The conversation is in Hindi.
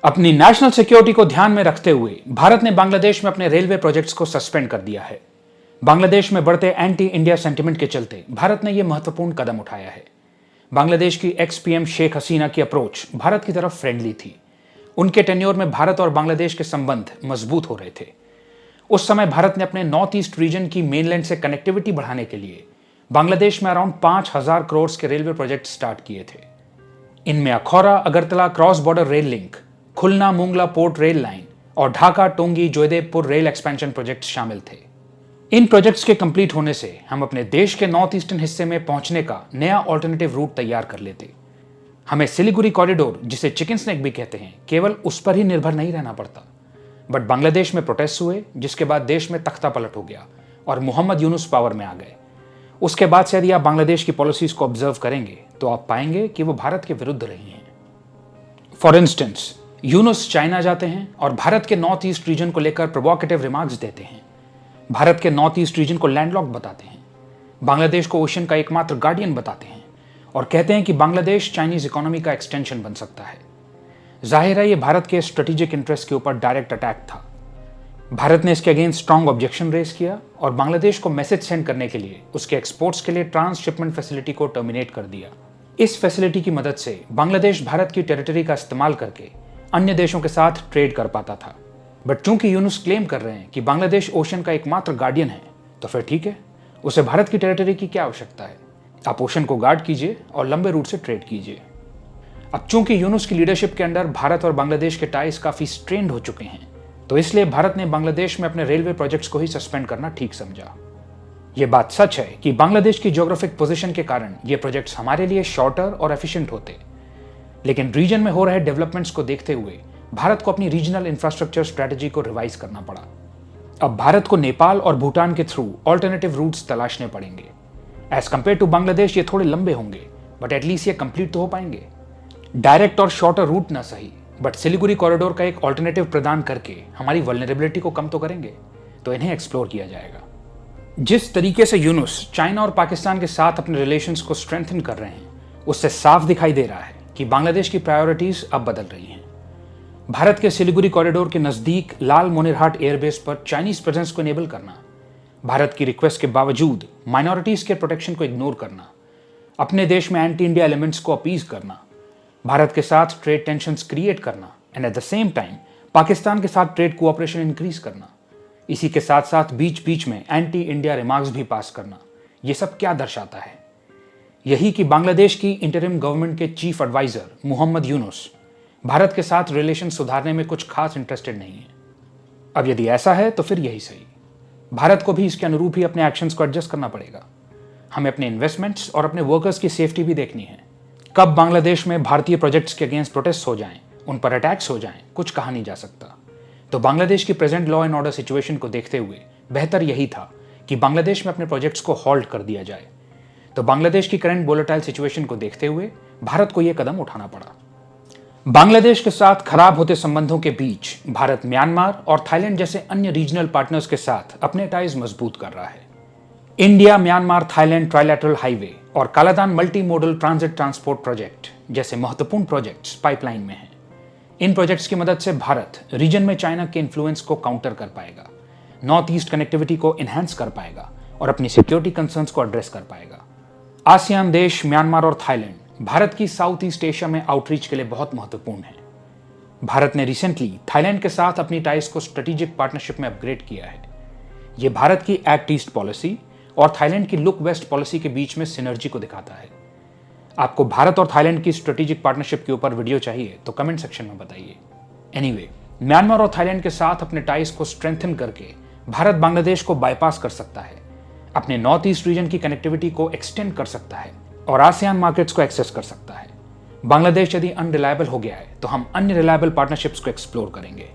अपनी नेशनल सिक्योरिटी को ध्यान में रखते हुए भारत ने बांग्लादेश में अपने रेलवे प्रोजेक्ट्स को सस्पेंड कर दिया है। बांग्लादेश में बढ़ते एंटी इंडिया सेंटिमेंट के चलते भारत ने यह महत्वपूर्ण कदम उठाया है। बांग्लादेश की एक्स पीएम शेख हसीना की अप्रोच भारत की तरफ फ्रेंडली थी। उनके टेन्योर में भारत और बांग्लादेश के संबंध मजबूत हो रहे थे। उस समय भारत ने अपने नॉर्थ ईस्ट रीजन की मेनलैंड से कनेक्टिविटी बढ़ाने के लिए बांग्लादेश में अराउंड 5,000 करोड़ के रेलवे प्रोजेक्ट स्टार्ट किए थे। इनमें Akhaura Agartala cross border rail link, Khulna Mongla port rail line और Dhaka Tongi Joydebpur rail expansion project शामिल थे। इन प्रोजेक्ट्स के कंप्लीट होने से हम अपने देश के नॉर्थ ईस्टर्न हिस्से में पहुंचने का नया ऑल्टरनेटिव रूट तैयार कर लेते। हमें सिलीगुड़ी कॉरिडोर, जिसे चिकन स्नैक भी कहते हैं, केवल उस पर ही निर्भर नहीं रहना पड़ता। बट बांग्लादेश में प्रोटेस्ट हुए, जिसके बाद देश में तख्ता पलट हो गया और मोहम्मद यूनुस पावर में आ गए। उसके बाद से यदि आप बांग्लादेश की पॉलिसीज को ऑब्जर्व करेंगे तो आप पाएंगे कि वो भारत के विरुद्ध रही हैं। फॉर इंस्टेंस, यूनुस चाइना जाते हैं और भारत के नॉर्थ ईस्ट रीजन को लेकर प्रोवोकेटिव रिमार्क्स देते हैं। भारत के नॉर्थ ईस्ट रीजन को लैंडलॉक बताते हैं, बांग्लादेश को ओशन का एकमात्र गार्डियन बताते हैं और कहते हैं कि बांग्लादेश चाइनीज इकोनॉमी का एक्सटेंशन बन सकता है। जाहिर है, ये भारत के स्ट्रेटेजिक इंटरेस्ट के ऊपर डायरेक्ट अटैक था। भारत ने इसके अगेंस्ट स्ट्रॉन्ग ऑब्जेक्शन रेज किया और बांग्लादेश को मैसेज सेंड करने के लिए उसके एक्सपोर्ट्स के लिए ट्रांसशिपमेंट फैसिलिटी को टर्मिनेट कर दिया। इस फैसिलिटी की मदद से बांग्लादेश भारत की टेरिटरी का इस्तेमाल करके अन्य देशों के साथ ट्रेड कर पाता था। बट चूंकि यूनुस क्लेम कर रहे हैं कि बांग्लादेश ओशन का एकमात्र गार्डियन है, तो फिर ठीक है, उसे भारत की टेरिटरी की क्या आवश्यकता है। आप ओशन को गार्ड कीजिए और लंबे रूट से ट्रेड कीजिए। अब चूंकि यूनुस की लीडरशिप के अंडर भारत और बांग्लादेश के टाइज काफी स्ट्रेंड हो चुके हैं, तो इसलिए भारत ने बांग्लादेश में अपने रेलवे प्रोजेक्ट्स को ही सस्पेंड करना ठीक समझा। यह बात सच है कि बांग्लादेश की ज्योग्राफिक पोजीशन के कारण ये प्रोजेक्ट्स हमारे लिए शॉर्टर और एफिशिएंट होते, लेकिन रीजन में हो रहे डेवलपमेंट्स को देखते हुए भारत को अपनी रीजनल इंफ्रास्ट्रक्चर स्ट्रेटजी को रिवाइज करना पड़ा। अब भारत को नेपाल और भूटान के थ्रू ऑल्टरनेटिव रूट्स तलाशने पड़ेंगे। एज कंपेयर टू बांग्लादेश ये थोड़े लंबे होंगे, बट एटलीस्ट ये कंप्लीट तो हो पाएंगे। डायरेक्ट और शॉर्टर रूट ना सही, बट सिलीगुड़ी कॉरिडोर का एक ऑल्टरनेटिव प्रदान करके हमारी वल्नरेबिलिटी को कम तो करेंगे, तो इन्हें एक्सप्लोर किया जाएगा। जिस तरीके से यूनुस चाइना और पाकिस्तान के साथ अपने रिलेशंस को स्ट्रेंथन कर रहे हैं, उससे साफ दिखाई दे रहा है कि बांग्लादेश की प्रायोरिटीज अब बदल रही हैं। भारत के सिलीगुड़ी कॉरिडोर के नजदीक लाल मोनिरहाट एयरबेस पर चाइनीज प्रेजेंस को इनेबल करना, भारत की रिक्वेस्ट के बावजूद माइनॉरिटीज के प्रोटेक्शन को इग्नोर करना, अपने देश में एंटी इंडिया एलिमेंट्स को अपीज करना, भारत के साथ ट्रेड टेंशंस क्रिएट करना and at the same time Pakistan के साथ ट्रेड कोऑपरेशन इंक्रीज करना, इसी के साथ साथ बीच बीच में एंटी इंडिया रिमार्क्स भी पास करना, ये सब क्या दर्शाता है? यही कि बांग्लादेश की इंटरिम गवर्नमेंट के चीफ एडवाइजर मोहम्मद यूनुस भारत के साथ रिलेशन सुधारने में कुछ खास इंटरेस्टेड नहीं है। अब यदि ऐसा है तो फिर यही सही। भारत को भी इसके अनुरूप ही अपने एक्शंस को एडजस्ट करना पड़ेगा। हमें अपने इन्वेस्टमेंट्स और अपने वर्कर्स की सेफ्टी भी देखनी है। कब बांग्लादेश में भारतीय प्रोजेक्ट्स के अगेंस्ट प्रोटेस्ट हो जाएं, उन पर अटैक्स हो जाएं, कुछ कहा नहीं जा सकता। तो बांग्लादेश की present law and order situation को देखते हुए बेहतर यही था कि बांग्लादेश में अपने प्रोजेक्ट्स को हॉल्ट कर दिया जाए। तो बांग्लादेश की करंट वोलेटाइल सिचुएशन को देखते हुए भारत को यह कदम उठाना पड़ा। बांग्लादेश के साथ खराब होते संबंधों के बीच भारत म्यांमार और थाईलैंड जैसे अन्य रीजनल पार्टनर्स के साथ अपने टाइज मजबूत कर रहा है। India Myanmar Thailand trilateral highway और Kaladan multi modal transit transport project जैसे महत्वपूर्ण प्रोजेक्ट्स पाइपलाइन में हैं। इन प्रोजेक्ट्स की मदद से भारत रीजन में चाइना के इन्फ्लुएंस को काउंटर कर पाएगा, नॉर्थ ईस्ट कनेक्टिविटी को एनहांस कर पाएगा और अपनी सिक्योरिटी कंसर्न्स को एड्रेस कर पाएगा। आसियान देश म्यांमार और थाईलैंड भारत की साउथ ईस्ट एशिया में आउटरीच के लिए बहुत महत्वपूर्ण है। भारत ने रिसेंटली थाईलैंड के साथ अपनी टाइज को स्ट्रेटेजिक पार्टनरशिप में अपग्रेड किया है। यह भारत की एक्ट ईस्ट पॉलिसी और थाईलैंड की लुक वेस्ट पॉलिसी के बीच में सिनर्जी को दिखाता है। आपको भारत और थाईलैंड की स्ट्रेटेजिक पार्टनरशिप के ऊपर वीडियो चाहिए तो कमेंट सेक्शन में बताइए। एनीवे, म्यांमार और थाईलैंड के साथ अपने टाइज को स्ट्रेंथन करके भारत बांग्लादेश को बाईपास कर सकता है, अपने नॉर्थ ईस्ट रीजन की कनेक्टिविटी को एक्सटेंड कर सकता है और आसियान मार्केट्स को एक्सेस कर सकता है। बांग्लादेश यदि अनरिलायबल हो गया है तो हम अन्य रिलायबल पार्टनरशिप्स को एक्सप्लोर करेंगे।